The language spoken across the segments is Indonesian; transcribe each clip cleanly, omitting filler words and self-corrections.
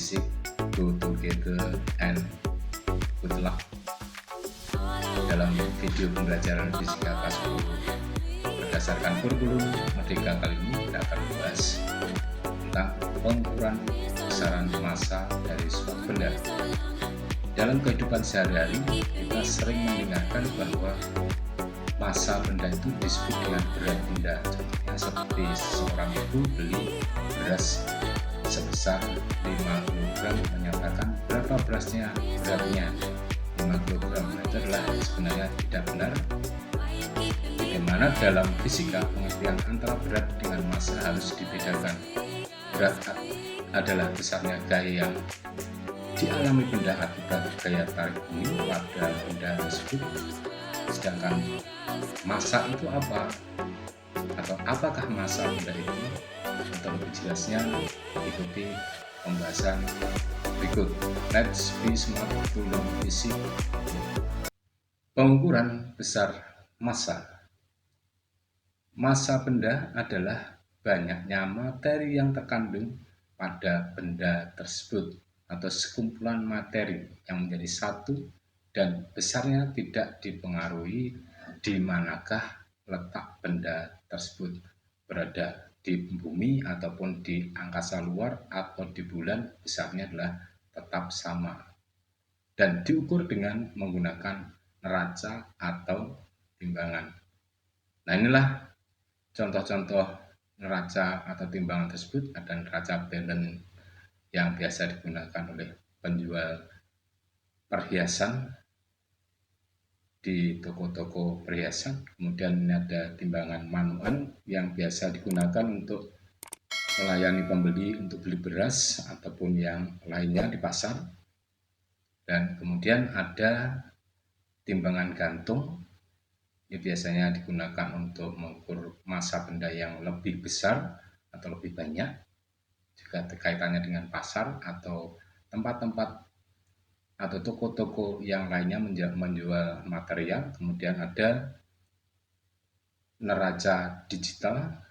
fisik go together and good luck. Dalam video pembelajaran fisika kelas 10 berdasarkan kurikulum Merdeka kali ini kita akan membahas tentang pengukuran besaran massa dari suatu benda. Dalam kehidupan sehari-hari kita sering mendengarkan bahwa massa benda itu disebut dengan berat benda. Contohnya seperti seseorang ibu beli beras sebesar 5 kg menyatakan berapa berasnya beratnya 5 kg. Itu adalah sebenarnya tidak benar. Bagaimana dalam fisika pengertian antara berat dengan massa harus dibedakan. Berat adalah besarnya gaya yang dialami benda akibat gaya tarik bumi pada benda tersebut. Sedangkan massa itu apa? Atau apakah massa benda itu? Untuk lebih jelasnya ikuti pembahasan berikut. Let's be smart to learn physics. Pengukuran besar massa. Massa benda adalah banyaknya materi yang terkandung pada benda tersebut atau sekumpulan materi yang menjadi satu dan besarnya tidak dipengaruhi di manakah letak benda tersebut berada di bumi ataupun di angkasa luar atau di bulan, besarnya adalah tetap sama dan diukur dengan menggunakan neraca atau timbangan. Nah, inilah contoh-contoh neraca atau timbangan tersebut. Ada neraca balance yang biasa digunakan oleh penjual perhiasan di toko-toko perhiasan. Kemudian ada timbangan manual yang biasa digunakan untuk melayani pembeli untuk beli beras ataupun yang lainnya di pasar. Dan kemudian ada timbangan gantung. Ini biasanya digunakan untuk mengukur massa benda yang lebih besar atau lebih banyak. Juga kaitannya dengan pasar atau tempat-tempat atau toko-toko yang lainnya menjual material. Kemudian ada neraca digital,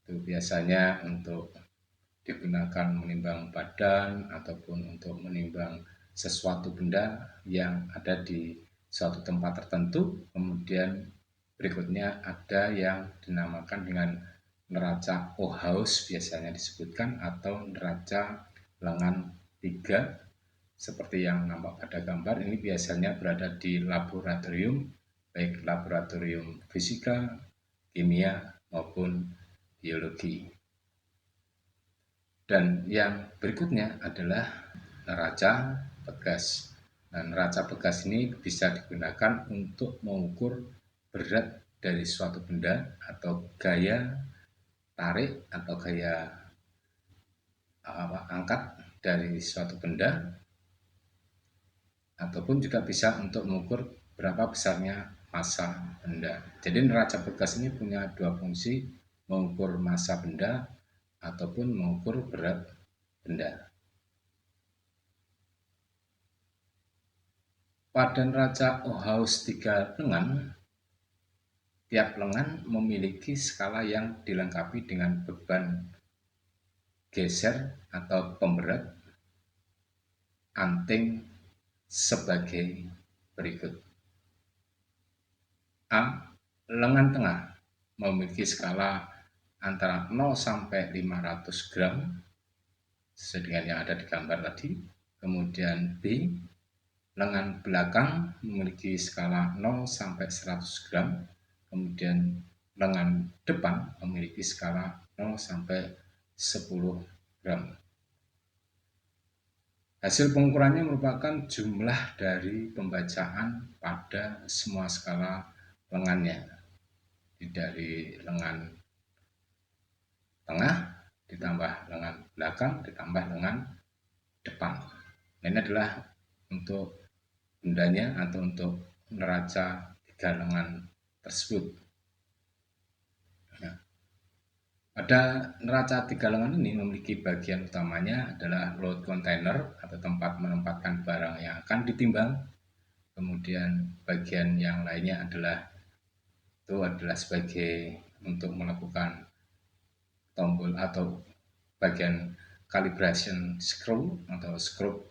itu biasanya untuk digunakan menimbang badan ataupun untuk menimbang sesuatu benda yang ada di suatu tempat tertentu. Kemudian berikutnya ada yang dinamakan dengan neraca Ohaus biasanya disebutkan, atau neraca lengan 3 seperti yang nampak pada gambar. Ini biasanya berada di laboratorium, baik laboratorium fisika, kimia maupun biologi. Dan yang berikutnya adalah neraca pegas. Nah, neraca pegas ini bisa digunakan untuk mengukur berat dari suatu benda atau gaya tarik atau gaya angkat dari suatu benda, ataupun juga bisa untuk mengukur berapa besarnya massa benda. Jadi neraca pegas ini punya dua fungsi, mengukur massa benda ataupun mengukur berat benda. Pada neraca Ohaus 3 lengan, tiap lengan memiliki skala yang dilengkapi dengan beban geser atau pemberat anting sebagai berikut. A. Lengan tengah memiliki skala antara 0 sampai 500 gram sesuai dengan yang ada di gambar tadi. Kemudian B. Lengan belakang memiliki skala 0 sampai 100 gram. Kemudian lengan depan memiliki skala 0 sampai 10 gram. Hasil pengukurannya merupakan jumlah dari pembacaan pada semua skala lengannya. Dari lengan tengah ditambah lengan belakang ditambah lengan depan. Ini adalah untuk bendanya atau untuk neraca 3 lengan tersebut. Nah, pada neraca 3 lengan ini memiliki bagian utamanya adalah load container atau tempat menempatkan barang yang akan ditimbang. Kemudian bagian yang lainnya adalah sebagai untuk melakukan tombol atau bagian calibration screw atau skrup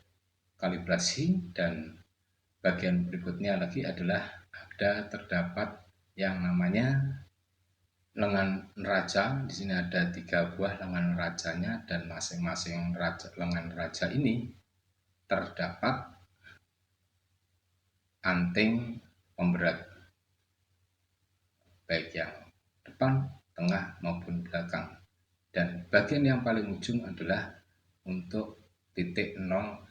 kalibrasi, dan bagian berikutnya lagi adalah terdapat yang namanya lengan neraca. Di sini ada 3 buah lengan neracanya, dan masing-masing lengan neraca ini terdapat anting pemberat, baik yang depan, tengah maupun belakang. Dan bagian yang paling ujung adalah untuk titik 0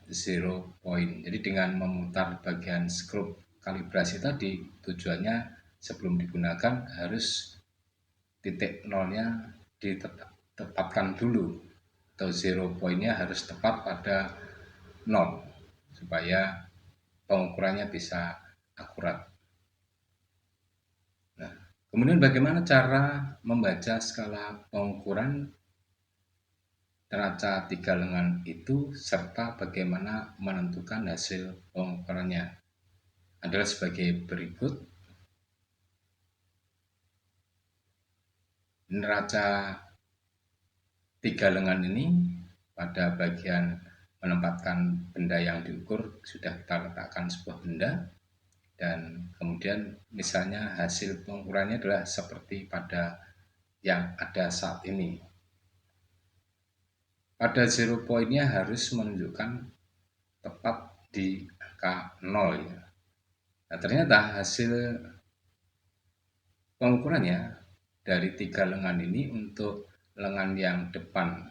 point. Jadi dengan memutar bagian skrup kalibrasi tadi, tujuannya sebelum digunakan harus titik nolnya ditetapkan dulu, atau 0 pointnya harus tepat pada 0 supaya pengukurannya bisa akurat. Nah, kemudian bagaimana cara membaca skala pengukuran neraca 3 lengan itu, serta bagaimana menentukan hasil pengukurannya, adalah sebagai berikut. Neraca 3 lengan ini pada bagian menempatkan benda yang diukur sudah kita letakkan sebuah benda, dan kemudian misalnya hasil pengukurannya adalah seperti pada yang ada saat ini. Pada 0 pointnya harus menunjukkan tepat di angka 0 ya. Nah, ternyata hasil pengukurannya dari 3 lengan ini, untuk lengan yang depan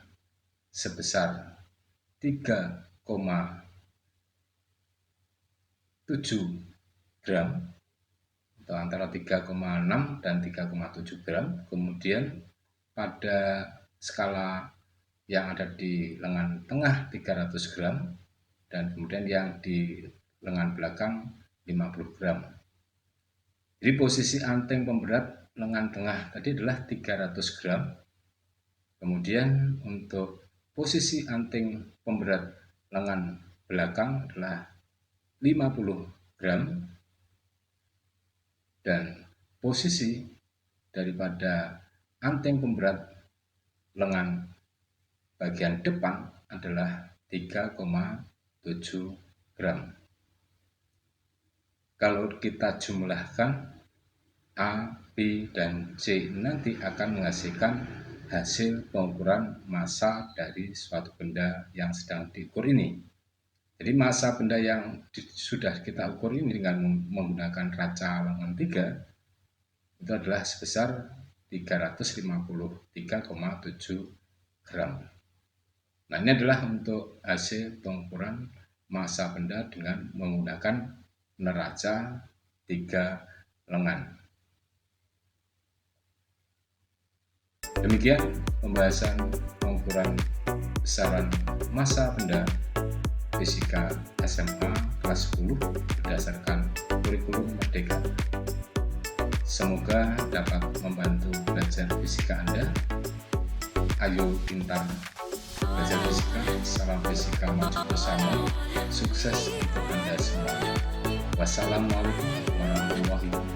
sebesar 3,7 gram atau antara 3,6 dan 3,7 gram. Kemudian pada skala yang ada di lengan tengah 300 gram, dan kemudian yang di lengan belakang 50 gram. Jadi posisi anting pemberat lengan tengah tadi adalah 300 gram. Kemudian untuk posisi anting pemberat lengan belakang adalah 50 gram. Dan posisi daripada anting pemberat lengan bagian depan adalah 3,7 gram. Kalau kita jumlahkan A, B, dan C nanti akan menghasilkan hasil pengukuran massa dari suatu benda yang sedang diukur ini. Jadi massa benda yang sudah kita ukur ini dengan menggunakan neraca lengan 3 itu adalah sebesar 353,7 gram. Nah, ini adalah untuk hasil pengukuran massa benda dengan menggunakan neraca 3 lengan. Demikian pembahasan pengukuran besaran massa benda Fisika SMA kelas 10 berdasarkan kurikulum Merdeka. Semoga dapat membantu belajar fisika Anda. Ayo pintar belajar fisika. Salam fisika maju bersama. Sukses untuk Anda semua. Wassalamualaikum warahmatullahi wabarakatuh.